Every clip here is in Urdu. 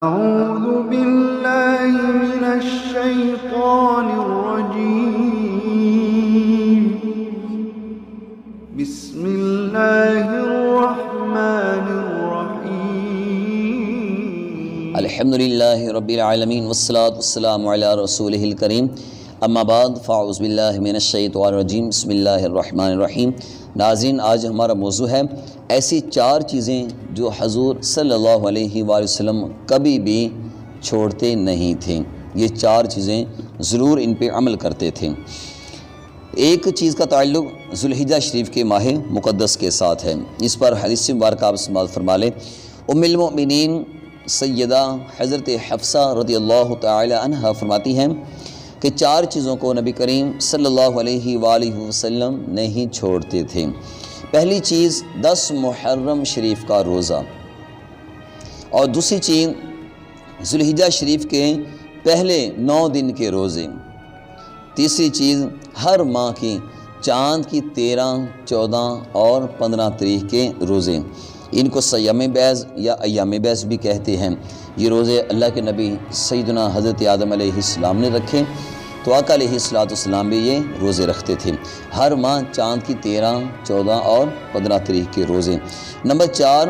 أعوذ بالله من الشيطان الرجيم بسم الله الرحمن الرحيم الحمد للہ رب العالمین والصلاة والسلام علی رسولہ الکریم اما بعد فاعوذ باللہ من الشیطان الرجیم بسم اللہ الرحمن الرحیم۔ ناظرین، آج ہمارا موضوع ہے ایسی 4 چیزیں جو حضور صلی اللہ علیہ وآلہ وسلم کبھی بھی چھوڑتے نہیں تھے۔ یہ 4 چیزیں ضرور ان پہ عمل کرتے تھے۔ ایک چیز کا تعلق ذوالحجہ شریف کے ماہ مقدس کے ساتھ ہے۔ اس پر حدیث مبارکہ آپ سماعت فرما لیں۔ ام المؤمنین سیدہ حضرت حفصہ رضی اللہ تعالی عنہ فرماتی ہیں کہ 4 چیزوں کو نبی کریم صلی اللہ علیہ وآلہ وسلم نہیں چھوڑتے تھے۔ پہلی چیز 10 محرم شریف کا روزہ، اور دوسری چیز ذوالحجہ شریف کے پہلے 9 دن کے روزے، تیسری چیز ہر ماہ کی چاند کی 13، 14 اور 15 تاریخ کے روزے، ان کو صیام بیض یا ایام بیض بھی کہتے ہیں۔ یہ روزے اللہ کے نبی سیدنا حضرت آدم علیہ السلام نے رکھے، تو آقا علیہ السلام بھی یہ روزے رکھتے تھے۔ ہر ماہ چاند کی 13، 14 اور 15 تاریخ کے روزے۔ نمبر 4،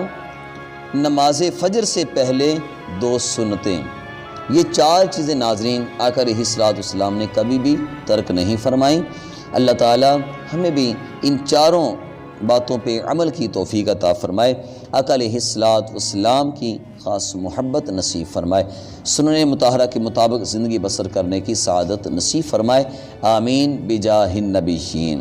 نماز فجر سے پہلے 2 سنتیں۔ یہ 4 چیزیں ناظرین آقا علیہ السلام نے کبھی بھی ترک نہیں فرمائیں۔ اللہ تعالی ہمیں بھی ان 4 باتوں پہ عمل کی توفیق عطا فرمائے، آقا علیہ السلام کی خاص محبت نصیب فرمائے، سنن مطہرہ کے مطابق زندگی بسر کرنے کی سعادت نصیب فرمائے، آمین بجاہ النبیین۔